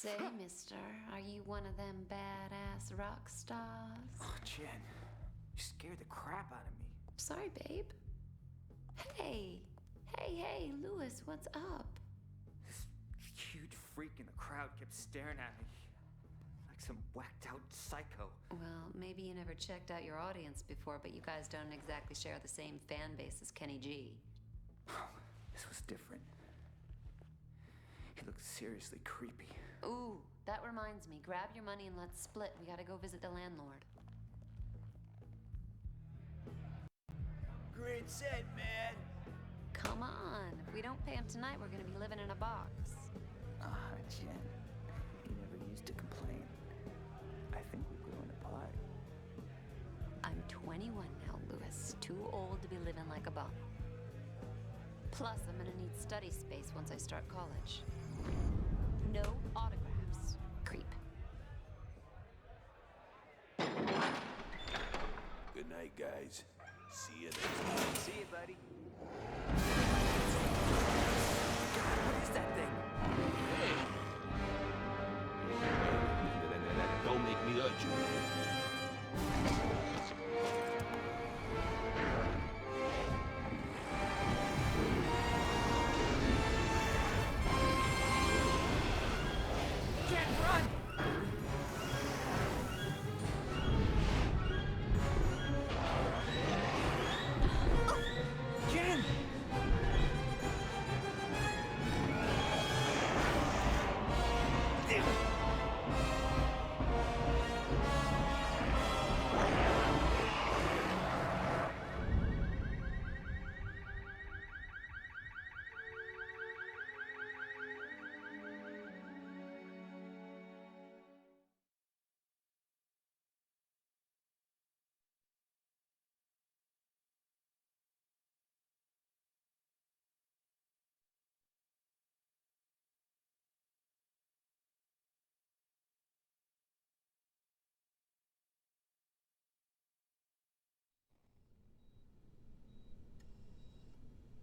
Say, mister, are you one of them badass rock stars? Oh, Jen, you scared the crap out of me. Sorry, babe. Hey, Louis, what's up? This huge freak in the crowd kept staring at me. Like some whacked out psycho. Well, maybe you never checked out your audience before, but you guys don't exactly share the same fan base as Kenny G. This was different. He looked seriously creepy. Ooh, that reminds me. Grab your money and let's split. We gotta go visit the landlord. Great set, man. Come on. If we don't pay him tonight, we're gonna be living in a box. Ah, Jen. You never used to complain. I think we're growing apart. I'm 21 now, Louis. Too old to be living like a bum. Plus, I'm gonna need study space once I start college. No autographs. Creep. Good night, guys. See you next time. See you, buddy. God, what is that thing? Don't make me hurt you.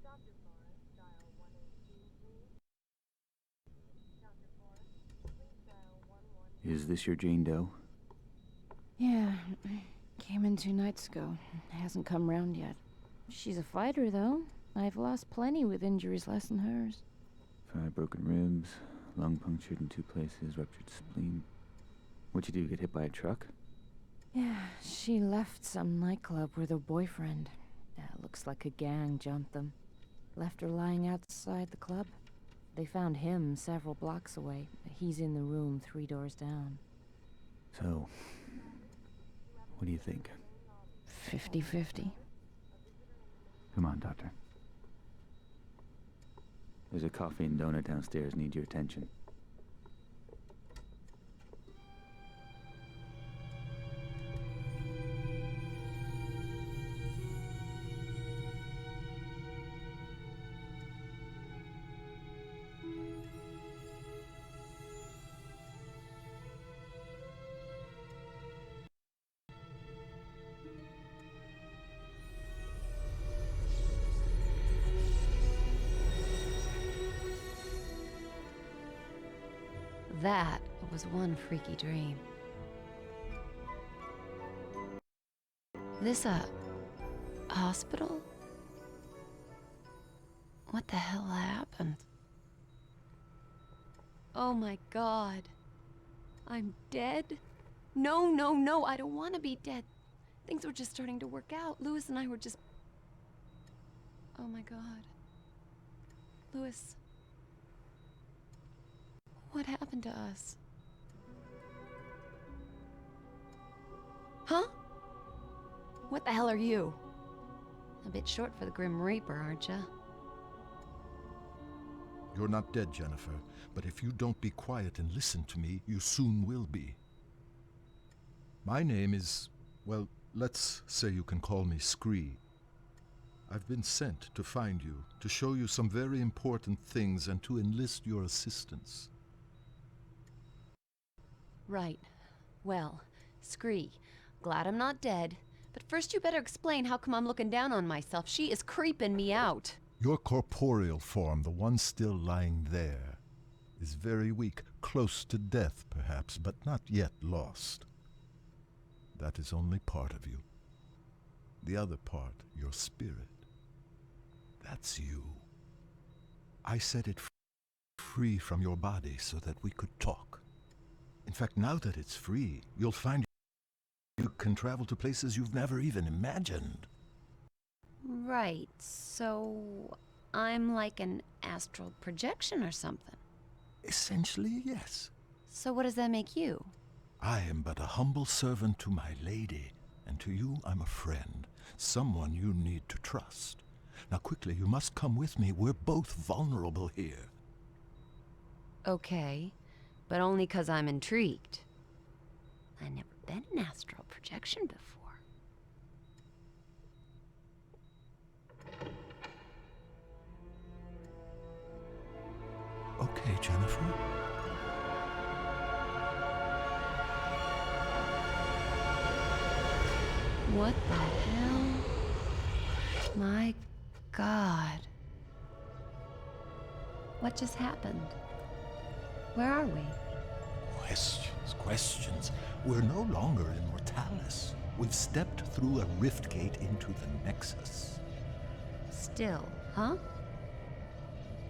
Dr. Forrest, dial 118, please. Dr. Forrest, please dial 11. Is this your Jane Doe? Yeah, came in 2 nights ago. Hasn't come round yet. She's a fighter, though. I've lost plenty with injuries less than hers. 5 broken ribs, lung punctured in 2 places, ruptured spleen. What'd you do, get hit by a truck? Yeah, she left some nightclub with her boyfriend. Looks like a gang jumped them. Left her lying outside the club. They found him several blocks away. He's in the room 3 doors down. So, what do you think? 50-50. Come on, Doctor. There's a coffee and donut downstairs. Need your attention. That was one freaky dream. This a hospital? What the hell happened? Oh my God. I'm dead? No, I don't want to be dead. Things were just starting to work out. Louis and I were just... Oh my God. Louis... What happened to us? Huh? What the hell are you? A bit short for the Grim Reaper, aren't ya? You're not dead, Jennifer, but if you don't be quiet and listen to me, you soon will be. My name is, well, let's say you can call me Scree. I've been sent to find you, to show you some very important things and to enlist your assistance. Right. Well, Scree, glad I'm not dead. But first you better explain how come I'm looking down on myself. She is creeping me out. Your corporeal form, the one still lying there. is very weak, close to death perhaps, but not yet lost. That is only part of you. The other part, your spirit, that's you. I set it free from your body so that we could talk. In fact, now that it's free, you'll find you can travel to places you've never even imagined. Right, so I'm like an astral projection or something. Essentially, yes. So what does that make you? I am but a humble servant to my lady, and to you I'm a friend, someone you need to trust. Now quickly, you must come with me. We're both vulnerable here. Okay, but only 'cause I'm intrigued. I never been an astral projection before. Okay, Jennifer. What the hell? My God. What just happened? Where are we? Questions. We're no longer in Mortalis. We've stepped through a rift gate into the Nexus. Still, huh?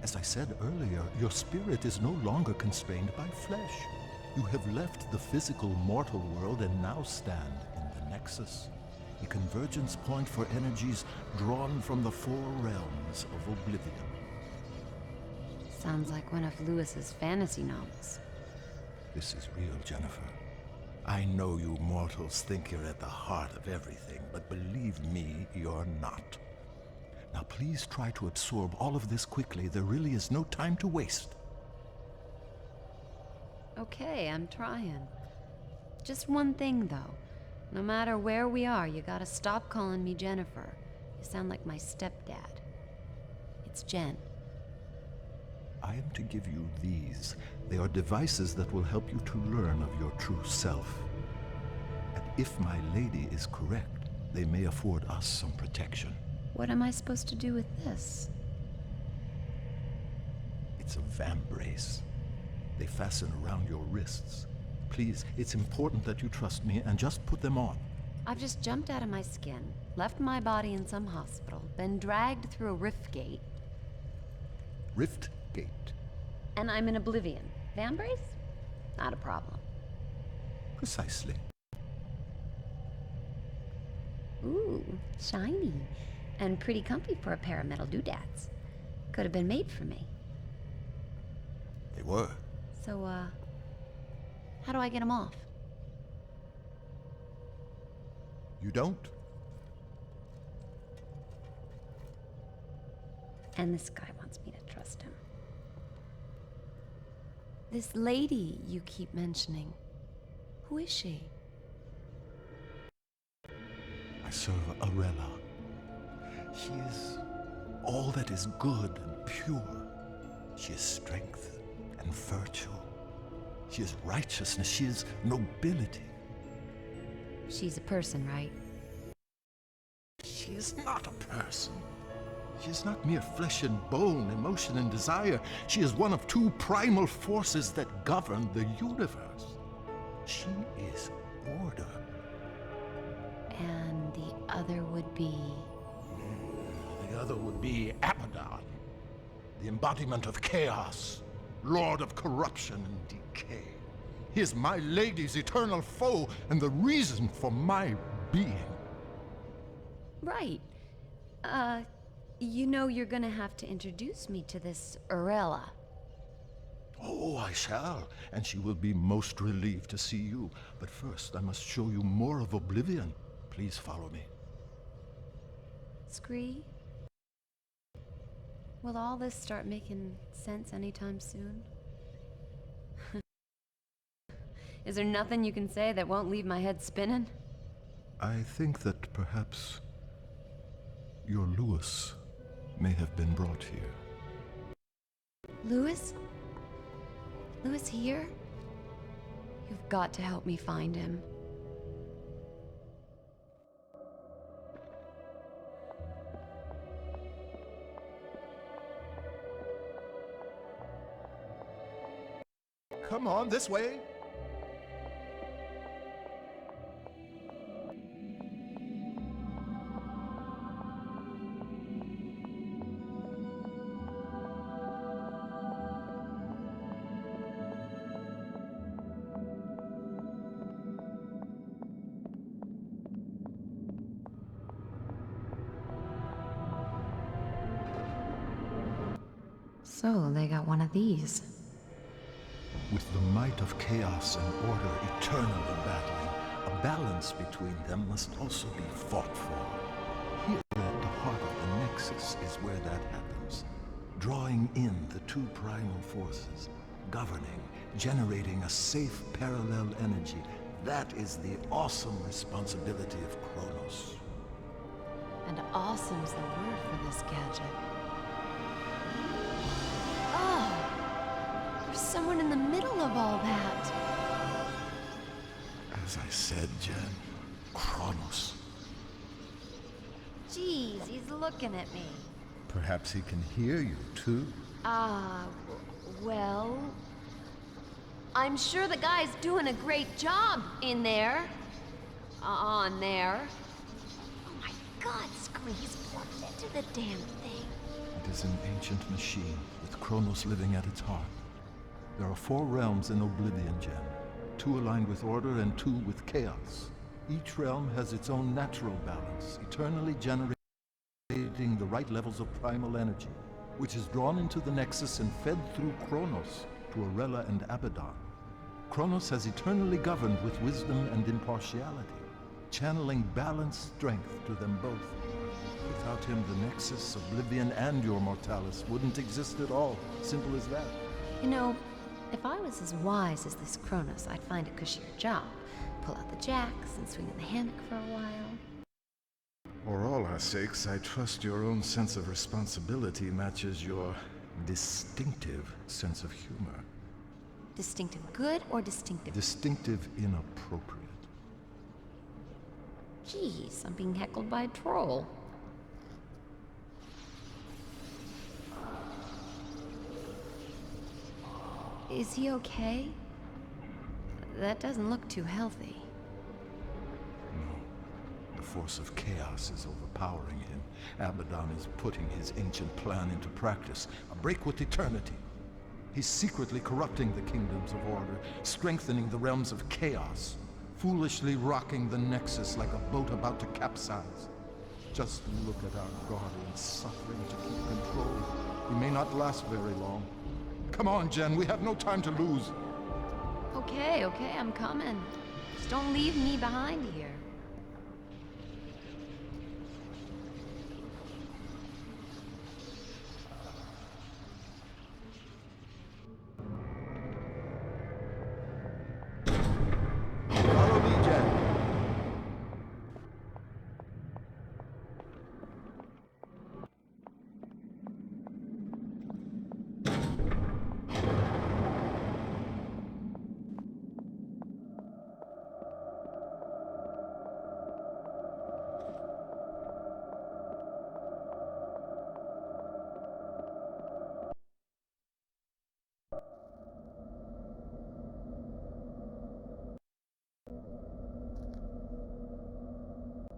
As I said earlier, your spirit is no longer constrained by flesh. You have left the physical mortal world and now stand in the Nexus, a convergence point for energies drawn from the four realms of oblivion. Sounds like one of Lewis's fantasy novels. This is real, Jennifer. I know you mortals think you're at the heart of everything, but believe me, you're not. Now please try to absorb all of this quickly. There really is no time to waste. Okay, I'm trying. Just one thing, though. No matter where we are, you gotta stop calling me Jennifer. You sound like my stepdad. It's Jen. I am to give you these. They are devices that will help you to learn of your true self. And if my lady is correct, they may afford us some protection. What am I supposed to do with this? It's a vambrace. They fasten around your wrists. Please, it's important that you trust me and just put them on. I've just jumped out of my skin, left my body in some hospital, been dragged through a rift gate, Rift Gate. and I'm in oblivion. Vambrace? Not a problem. Precisely. Ooh, shiny. And pretty comfy for a pair of metal doodads. Could have been made for me. They were. So, how do I get them off? You don't? And this guy wants me to trust him. This lady you keep mentioning, who is she? I serve Arella. She is all that is good and pure. She is strength and virtue. She is righteousness. She is nobility. She's a person, right? She is not a person. She is not mere flesh and bone, emotion and desire. She is one of two primal forces that govern the universe. She is order. And the other would be... The other would be Abaddon, the embodiment of chaos, lord of corruption and decay. He is my lady's eternal foe and the reason for my being. Right. You know you're gonna have to introduce me to this Arella. Oh, I shall, and she will be most relieved to see you. But first, I must show you more of Oblivion. Please follow me. Scree? Will all this start making sense anytime soon? Is there nothing you can say that won't leave my head spinning? I think that perhaps your Lewis may have been brought here. Lewis? Lewis here? You've got to help me find him. Come on, this way. So, they got one of these. With the might of chaos and order eternally battling, a balance between them must also be fought for. Here at the heart of the Nexus is where that happens. Drawing in the two primal forces, governing, generating a safe parallel energy. That is the awesome responsibility of Kronos. And awesome's the word for this gadget. Oh! There's someone in the middle of all that. As I said, Jen, Kronos. Jeez, he's looking at me. Perhaps he can hear you, too. Well... I'm sure the guy's doing a great job in there. On there. Oh my god, Scree, he's plugged into the damn thing. It is an ancient machine, with Kronos living at its heart. There are 4 realms in Oblivion, Jen. 2 aligned with order and 2 with chaos. Each realm has its own natural balance, eternally generating the right levels of primal energy, which is drawn into the Nexus and fed through Kronos to Arella and Abaddon. Kronos has eternally governed with wisdom and impartiality, channeling balanced strength to them both. Without him, the Nexus, Oblivion, and your Mortalis wouldn't exist at all. Simple as that. You know, if I was as wise as this Kronos, I'd find a cushier job. Pull out the jacks and swing in the hammock for a while. For all our sakes, I trust your own sense of responsibility matches your distinctive sense of humor. Distinctive good or distinctive... Distinctive inappropriate. Jeez, I'm being heckled by a troll. Is he okay? That doesn't look too healthy. No. The force of chaos is overpowering him. Abaddon is putting his ancient plan into practice. A break with eternity. He's secretly corrupting the kingdoms of order, strengthening the realms of chaos, foolishly rocking the Nexus like a boat about to capsize. Just look at our guardian suffering to keep control. He may not last very long. Come on, Jen, we have no time to lose. Okay, I'm coming. Just don't leave me behind here. Follow me, Jen.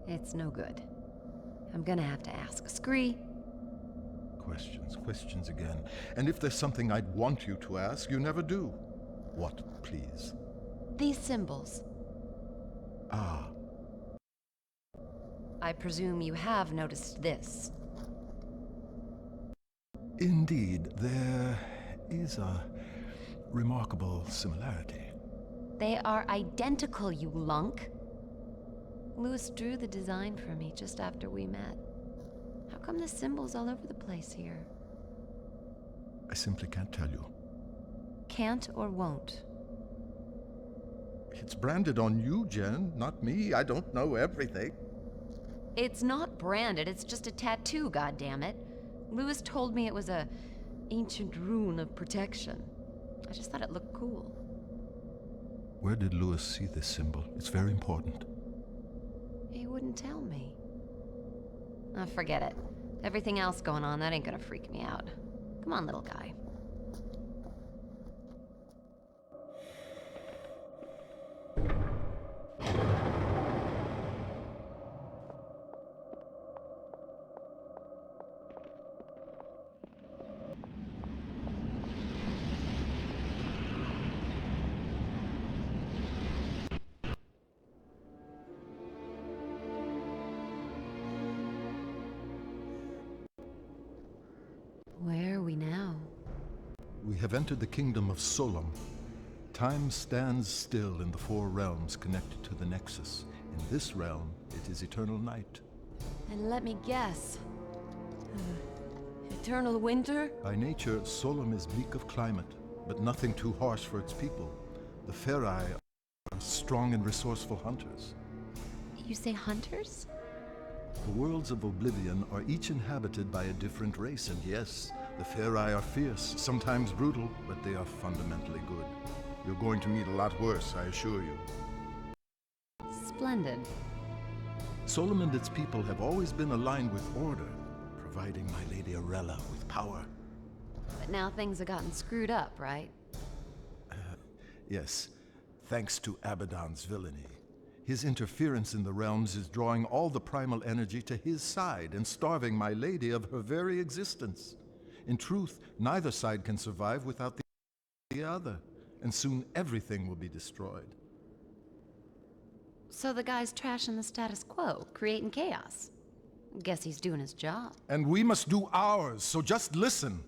It's no good. I'm gonna have to ask Scree. Questions again. And if there's something I'd want you to ask, you never do. What, please? These symbols. Ah, I presume you have noticed this. indeed, there is a remarkable similarity. They are identical, you lunk. Louis drew the design for me just after we met. How come the symbols all over the place here? I simply can't tell you. Can't or won't? It's branded on you, Jen, not me. I don't know everything. It's not branded, it's just a tattoo, goddammit. Louis told me it was a ancient rune of protection. I just thought it looked cool. Where did Louis see this symbol? It's very important. He wouldn't tell me. Oh, forget it. Everything else going on, that ain't gonna freak me out. Come on, little guy. We have entered the kingdom of Solom. Time stands still in the four realms connected to the Nexus. In this realm, it is eternal night. And let me guess. Eternal winter? By nature, Solom is meek of climate, but nothing too harsh for its people. The Ferai are strong and resourceful hunters. You say hunters? The worlds of Oblivion are each inhabited by a different race, and yes, the Ferai are fierce, sometimes brutal, but they are fundamentally good. You're going to meet a lot worse, I assure you. Splendid. Solom and its people have always been aligned with order, providing my Lady Arella with power. But now things have gotten screwed up, right? Yes, thanks to Abaddon's villainy. His interference in the realms is drawing all the primal energy to his side and starving my lady of her very existence. In truth, neither side can survive without the other, and soon everything will be destroyed. So the guy's trashing the status quo, creating chaos. Guess he's doing his job. And we must do ours, so just listen.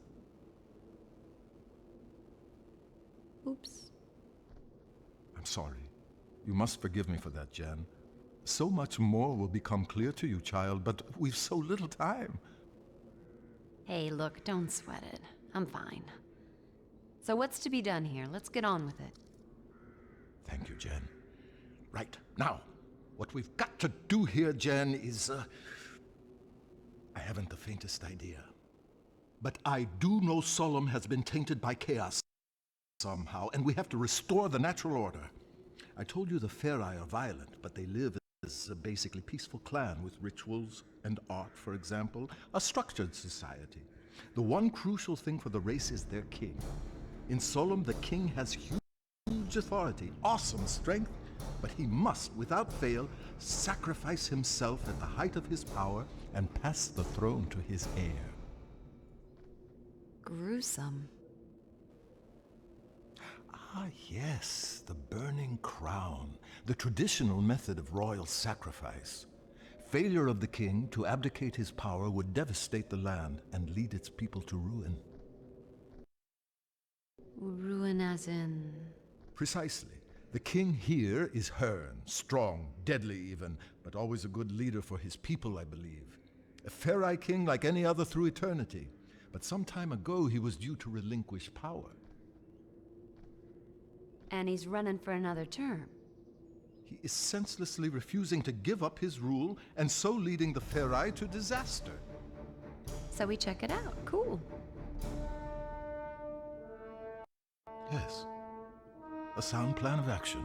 Oops. I'm sorry. You must forgive me for that, Jen. So much more will become clear to you, child, but we've so little time. Hey, look, don't sweat it. I'm fine. So what's to be done here? Let's get on with it. Thank you, Jen. Right, now, what we've got to do here, Jen, is, I haven't the faintest idea. But I do know Solom has been tainted by chaos somehow, and we have to restore the natural order. I told you the Ferai are violent, but they live as a basically peaceful clan with rituals and art, for example, a structured society. The one crucial thing for the race is their king. In Solom, the king has huge authority, awesome strength, but he must, without fail, sacrifice himself at the height of his power and pass the throne to his heir. Gruesome. Ah, yes, the burning crown, the traditional method of royal sacrifice. Failure of the king to abdicate his power would devastate the land and lead its people to ruin. Ruin as in... Precisely. The king here is Hearn, strong, deadly even, but always a good leader for his people, I believe. A Ferai king like any other through eternity, but some time ago he was due to relinquish power. And he's running for another term. He is senselessly refusing to give up his rule, and so leading the Ferai to disaster. So we check it out. Cool. Yes. A sound plan of action.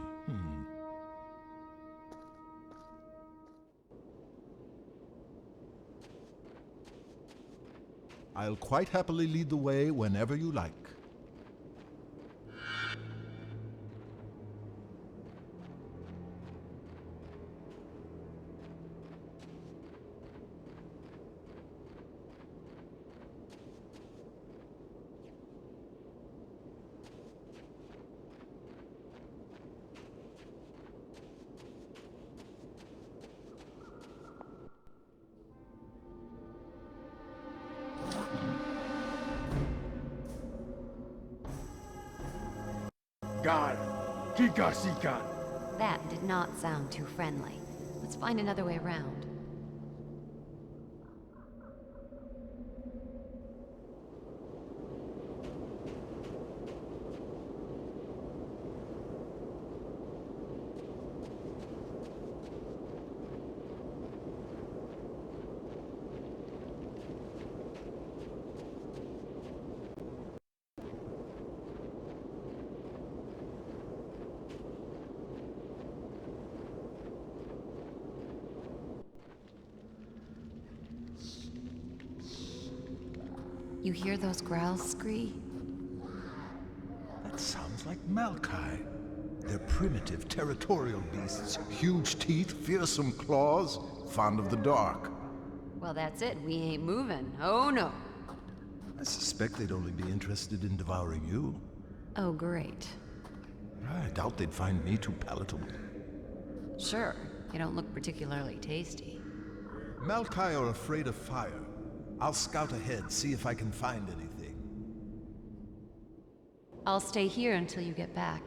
I'll quite happily lead the way whenever you like. God, Kikasikan. That did not sound too friendly. Let's find another way around. You hear those growls, Scree? That sounds like Malkai. They're primitive, territorial beasts. Huge teeth, fearsome claws, fond of the dark. Well, that's it. We ain't moving. Oh, no. I suspect they'd only be interested in devouring you. Oh, great. I doubt they'd find me too palatable. Sure. You don't look particularly tasty. Malkai are afraid of fire. I'll scout ahead, see if I can find anything. I'll stay here until you get back.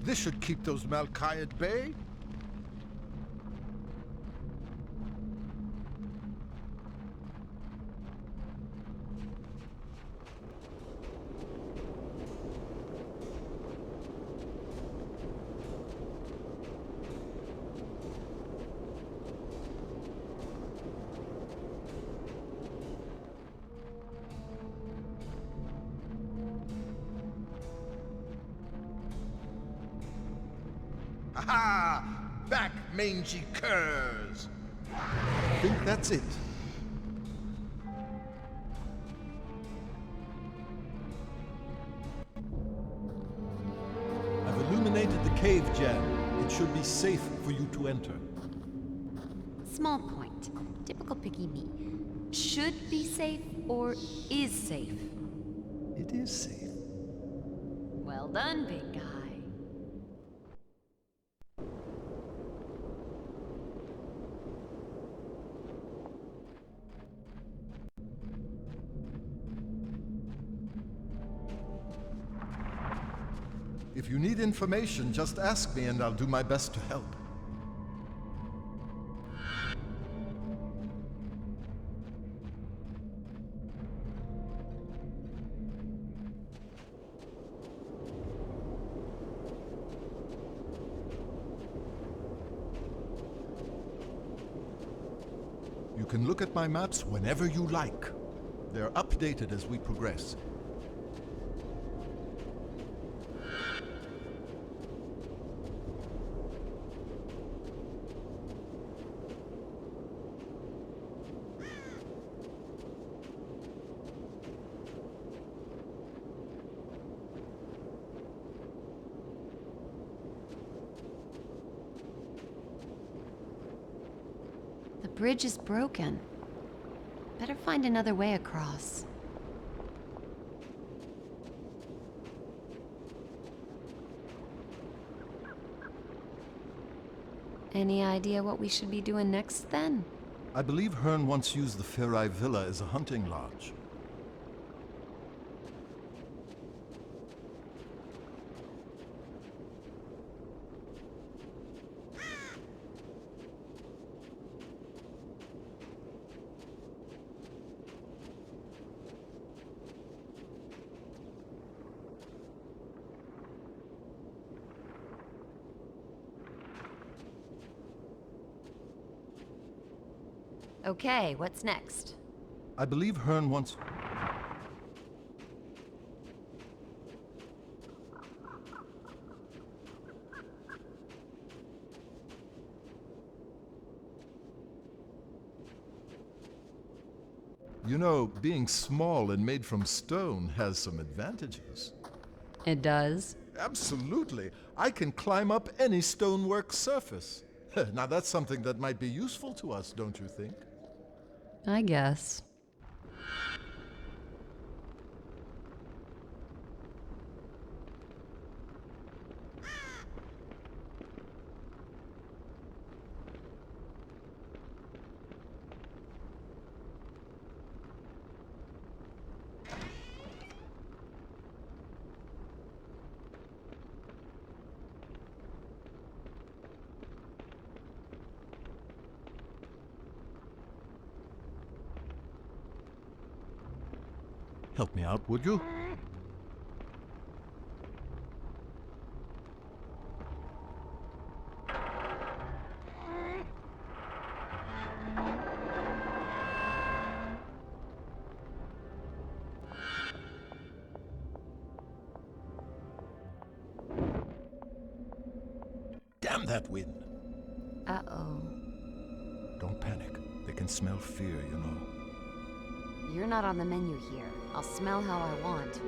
This should keep those Malkai at bay. Aha! Back, mangy curs! I think that's it. I've illuminated the cave, Jan. It should be safe for you to enter. Small point. Typical picky me. Should be safe or is safe? It is safe. Well done, big guy. If you need information, just ask me and I'll do my best to help. You can look at my maps whenever you like. They're updated as we progress. The bridge is broken. Better find another way across. Any idea what we should be doing next, then? I believe Hearn once used the Ferai Villa as a hunting lodge. Okay, what's next? I believe Hearn once... You know, being small and made from stone has some advantages. It does? Absolutely. I can climb up any stonework surface. Now that's something that might be useful to us, don't you think? I guess. Help me out, would you? Damn that wind! Uh-oh. Don't panic. They can smell fear, you know. You're not on the menu here. I'll smell how I want.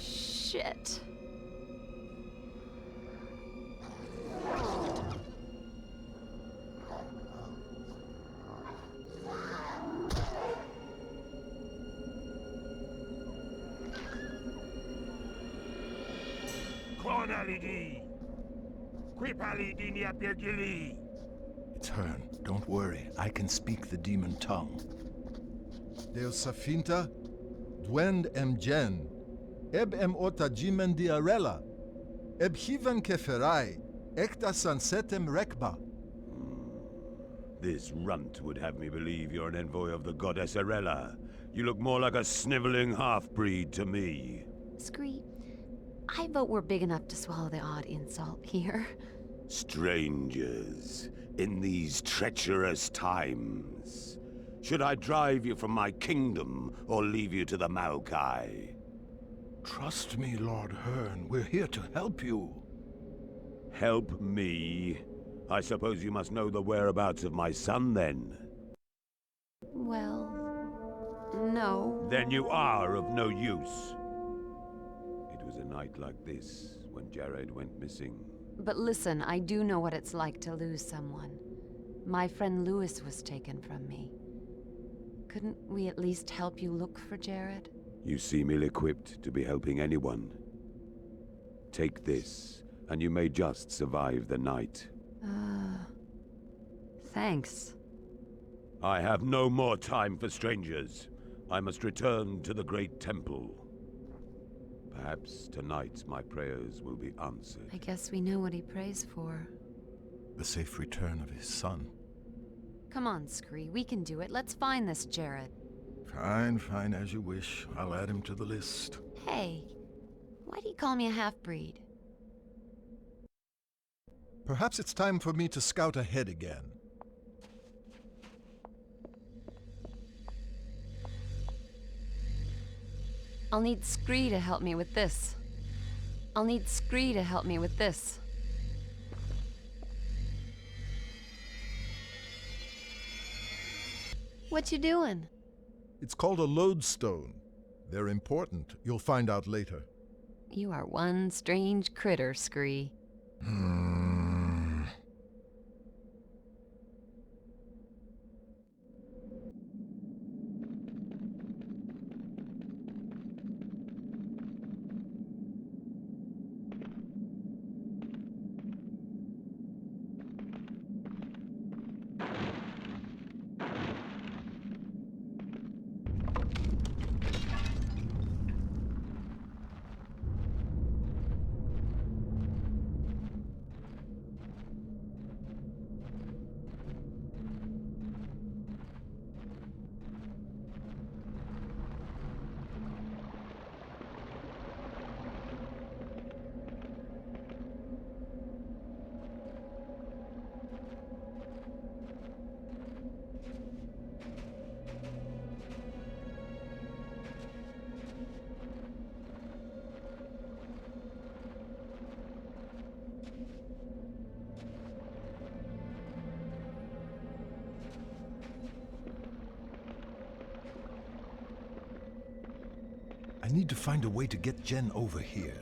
Shit. It's Hearn. Don't worry. I can speak the demon tongue. Deus Safinta, Dwend Gen, Eb Ota Jimen Diarella, Eb Hivan Keferai, Ekta Sansetem Rekba. This runt would have me believe you're an envoy of the goddess Arella. You look more like a sniveling half-breed to me. Scree, I vote we're big enough to swallow the odd insult here. Strangers, in these treacherous times. Should I drive you from my kingdom, or leave you to the Maokai? Trust me, Lord Hearn. We're here to help you. Help me? I suppose you must know the whereabouts of my son, then? Well, no. Then you are of no use. It was a night like this when Jared went missing. But listen, I do know what it's like to lose someone. My friend Lewis was taken from me. Couldn't we at least help you look for Jared? You seem ill-equipped to be helping anyone. Take this, and you may just survive the night. Thanks. I have no more time for strangers. I must return to the Great Temple. Perhaps tonight my prayers will be answered. I guess we know what he prays for. The safe return of his son. Come on, Scree, we can do it. Let's find this Jared. Fine, as you wish. I'll add him to the list. Hey, why do you call me a half-breed? Perhaps it's time for me to scout ahead again. I'll need Scree to help me with this. What you doing? It's called a lodestone. They're important. You'll find out later. You are one strange critter, Scree. I need to find a way to get Jen over here.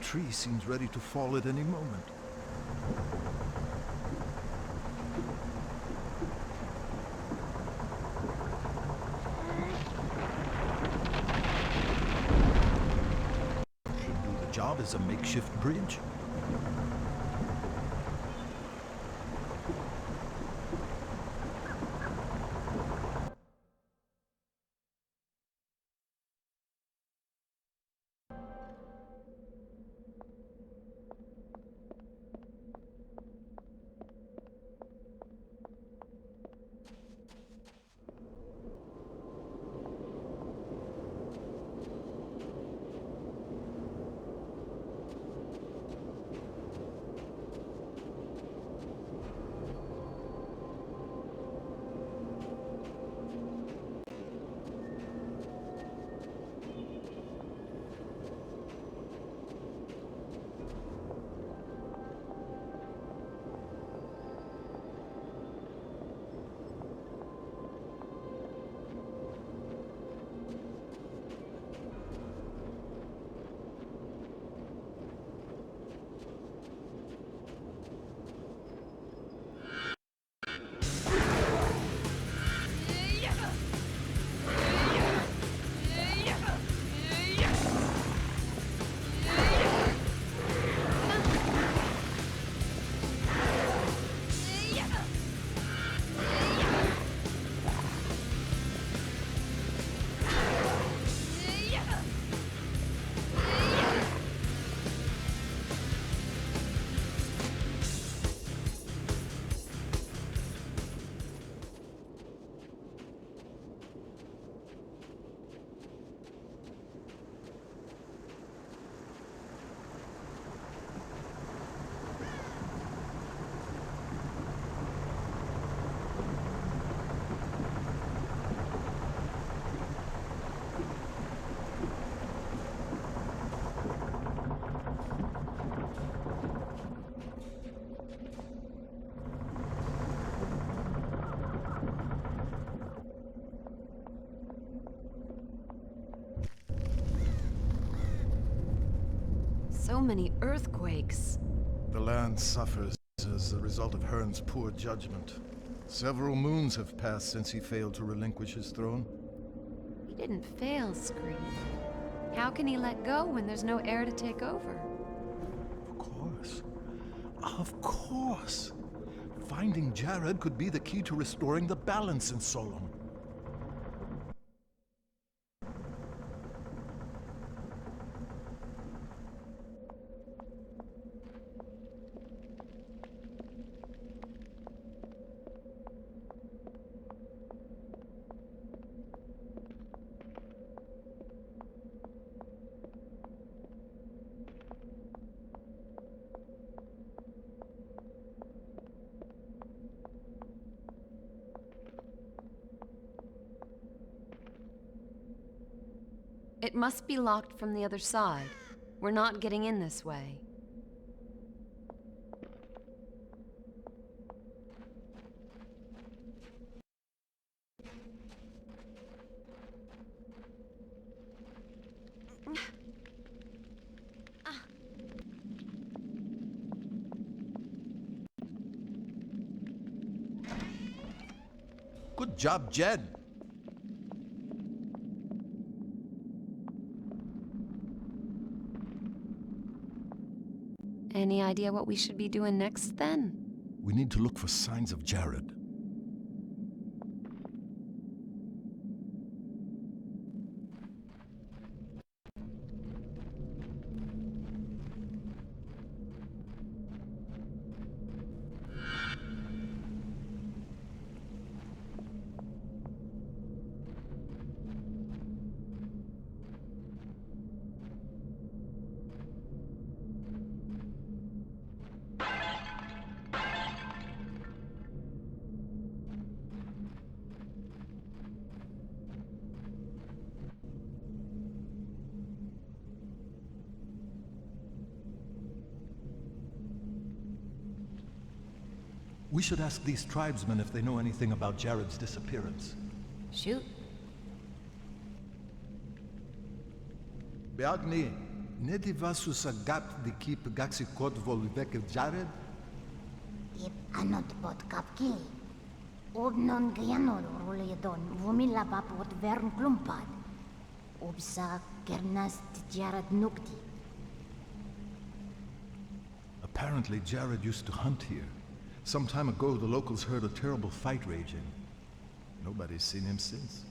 Tree seems ready to fall at any moment. job as a makeshift bridge. So many earthquakes. The land suffers as a result of Hearn's poor judgment. Several moons have passed since he failed to relinquish his throne. He didn't fail, Scream. How can he let go when there's no heir to take over? Of course. Of course. Finding Jared could be the key to restoring the balance in Solon. It must be locked from the other side. We're not getting in this way. Good job, Jed. Any idea what we should be doing next, then? We need to look for signs of Jared. We should ask these tribesmen if they know anything about Jared's disappearance. Shoot. Beagni, neti vasu sa gap di kip gaxi kod volvek Jared? Ip anot pot kapki. Obnon gyanol ruledon vumila bapot vern klumpad. Obsa kernas Jared nukti. Apparently, Jared used to hunt here. Some time ago, the locals heard a terrible fight raging. Nobody's seen him since.